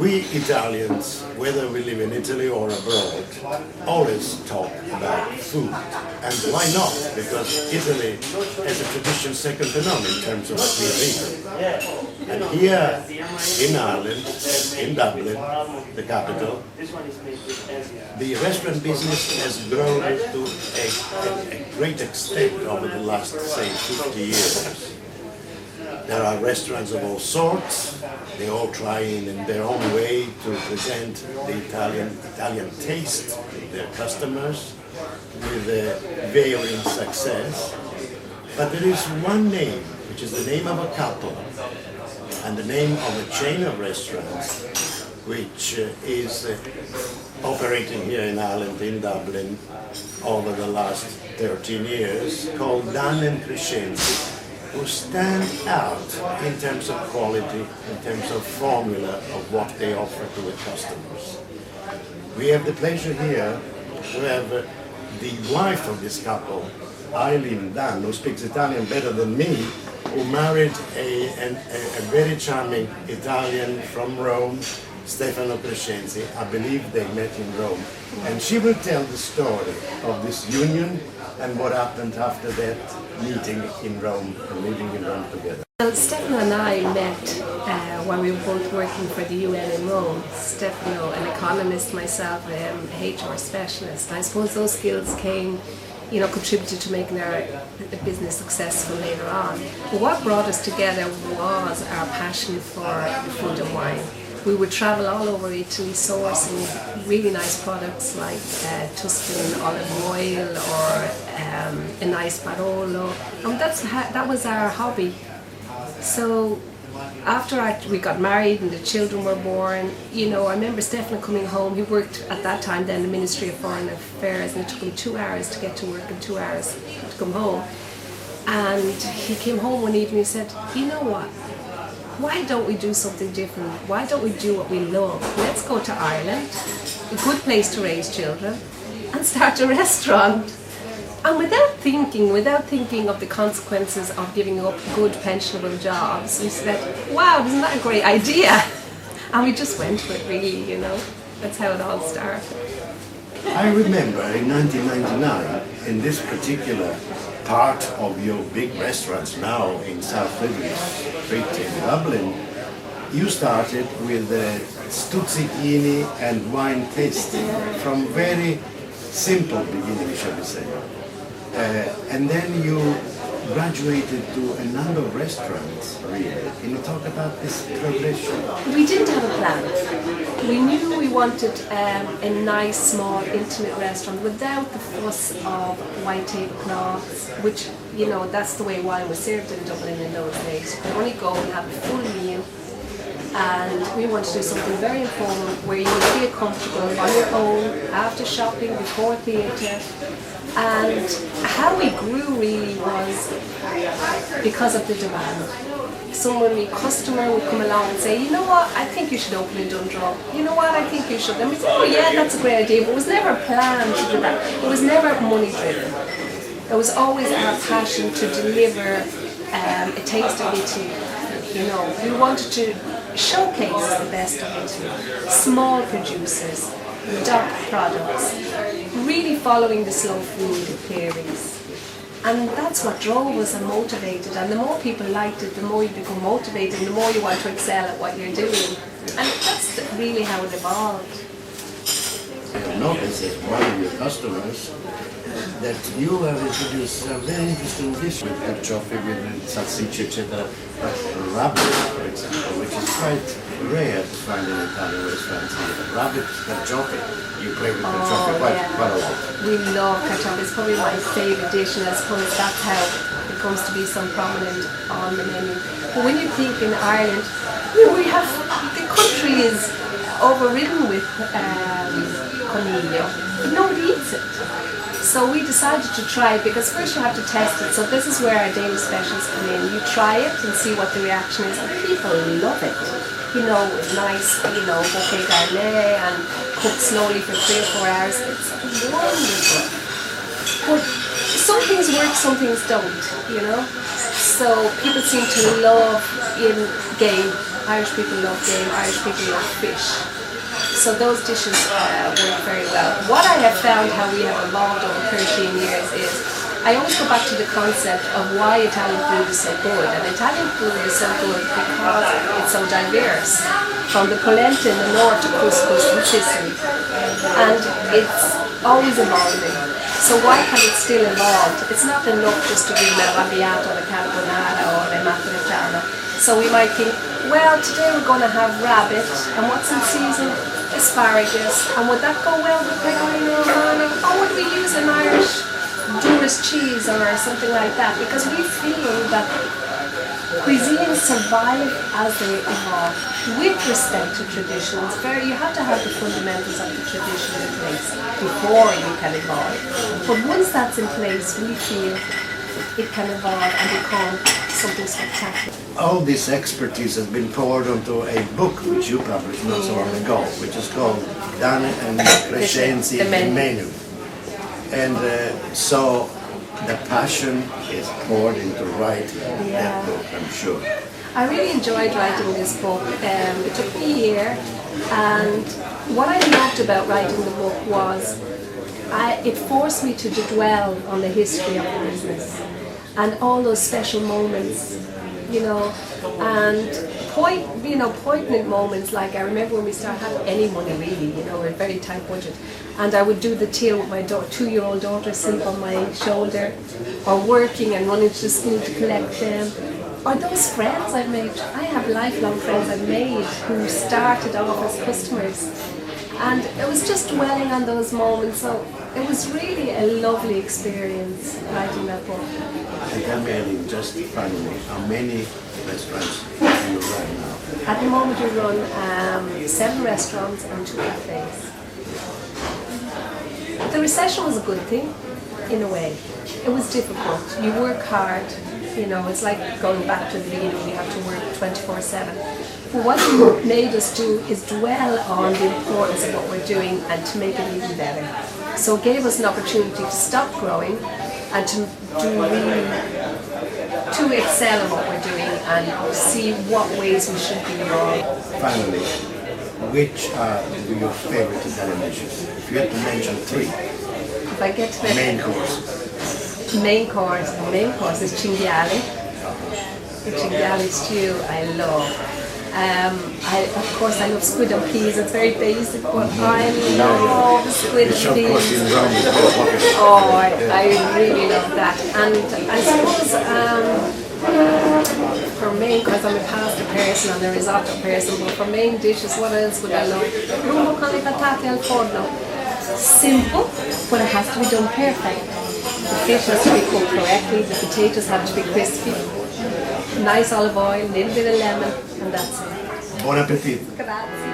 We Italians, whether we live in Italy or abroad, always talk about food. And why not? Because Italy has a tradition second to none in terms of cuisine. And here in Ireland, in Dublin, the capital, the restaurant business has grown to a great extent over the last, say, 50 years. There are restaurants of all sorts. They all trying in their own way to present the Italian taste to their customers with varying success. But there is one name, which is the name of a couple and the name of a chain of restaurants which is operating here in Ireland, in Dublin, over the last 13 years, called Dunne and Crescenzi, who stand out in terms of quality, in terms of formula of what they offer to the customers. We have the pleasure here to have the wife of this couple, Eileen Dunne, who speaks Italian better than me, who married a very charming Italian from Rome, Stefano Crescenzi. I believe they met in Rome. And she will tell the story of this union and what happened after that meeting in Rome and living in Rome together. Well, Stefano and I met when we were both working for the UN in Rome. Stefano, an economist, myself, an HR specialist. I suppose those skills came, contributed to making our business successful later on. But what brought us together was our passion for food and wine. We would travel all over Italy sourcing really nice products like Tuscan olive oil or a nice Barolo, and that was our hobby. So after we got married and the children were born, I remember Stefano coming home. He worked at that time then the Ministry of Foreign Affairs, and it took him 2 hours to get to work and 2 hours to come home. And he came home one evening and said, you know what? Why don't we do something different? Why don't we do what we love? Let's go to Ireland, a good place to raise children, and start a restaurant. And without thinking of the consequences of giving up good pensionable jobs, we said, wow, isn't that a great idea? And we just went for it really, That's how it all started. I remember in 1999, in this particular part of your big restaurants now in South Ridley Street in Dublin, you started with stuzzichini and wine tasting from very simple beginning, shall we say. And then you graduated to a number of restaurants, really. Can you talk about this progression? We didn't have a plan. We knew we wanted a nice, small, intimate restaurant without the fuss of white tablecloths, which, that's the way wine was served in Dublin in those days. You could only go and have a full meal, and we wanted to do something very informal where you would feel comfortable on your own, after shopping, before theatre. And how we grew really was because of the demand. A customer would come along and say, you know what, I think you should open in Dundrum. You know what, I think you should. And we said, oh yeah, that's a great idea. But it was never planned to do that. It was never money driven. It was always our passion to deliver a taste of Italy. We wanted to showcase the best of Italy. Small producers, dark products, really following the slow food theories. And that's what drove us and motivated. And the more people liked it, the more you become motivated, and the more you want to excel at what you're doing. And that's really how it evolved. I have noticed as one of your customers that you have introduced a very interesting dish with carciofi, with salsiccia, etc. Rabbit, for example, which is quite rare to find in Italian restaurants here. Rabbit carciofi. You play with carciofi quite a lot. We love carciofi. It's probably my favourite dish, and I suppose that's how it comes to be so prominent on the menu. But when you think in Ireland, we have, the country is overridden with coniglio, but nobody eats it. So we decided to try it, because first you have to test it. So this is where our daily specials come in. You try it and see what the reaction is, and people love it. Nice, buffet garnier and cooked slowly for 3 or 4 hours. It's wonderful. But some things work, some things don't, So people seem to love in game Irish people love game, Irish people love fish. So those dishes work very well. What I have found how we have evolved over 13 years is I always go back to the concept of why Italian food is so good. And Italian food is so good because it's so diverse. From the polenta in the north to couscous in Sicily. And it's always evolving. So why can it still evolve? It's not enough just to be l'arrabbiato, the carbonara or the matriciana. So we might think, well, today we're going to have rabbit, and what's in season? Asparagus. And would that go well with pecorino romano? Or would we use an Irish Dunne cheese or something like that? Because we feel that cuisines survive as they evolve with respect to traditions. You have to have the fundamentals of the tradition in place before you can evolve. But once that's in place, we feel it can evolve and become something spectacular. All this expertise has been poured onto a book which you published not so long ago, which is called Dunne and Crescenzi, the menu. And so the passion is poured into writing that book, I'm sure. I really enjoyed writing this book. It took me a year, and what I loved about writing the book was it forced me to dwell on the history of the business and all those special moments, and poignant moments. Like I remember when we started having any money really, a very tight budget, and I would do the till with my 2-year-old daughter asleep on my shoulder, or working and running to the school to collect them. Or those friends I've made. I have lifelong friends I've made who started off as customers. And it was just dwelling on those moments. So it was really a lovely experience writing that book. And tell me, Eileen, just finally, how many restaurants do you run now? At the moment we run 7 restaurants and 2 cafes. The recession was a good thing, in a way. It was difficult. You work hard. It's like going back to the beginning, you have to work 24/7. But what it made us do is dwell on the importance of what we're doing and to make it even better. So it gave us an opportunity to stop growing and to excel in what we're doing and see what ways we should be involved. Finally, which are your favorite Italian dishes? If you had to mention 3. If I get to the main course. The main course is cinghiale. The cinghiale stew I love. Of course I love squid and peas. It's very basic, but I love squid and peas. Oh, I really love that. And I suppose for main course I'm a pasta person and a risotto person, but for main dishes, what else would I love? Rumbo con le patate al forno. Simple, but it has to be done perfect. The fish has to be cooked correctly, the potatoes have to be crispy, nice olive oil, a little bit of lemon, and that's it. Buon appetito! Grazie.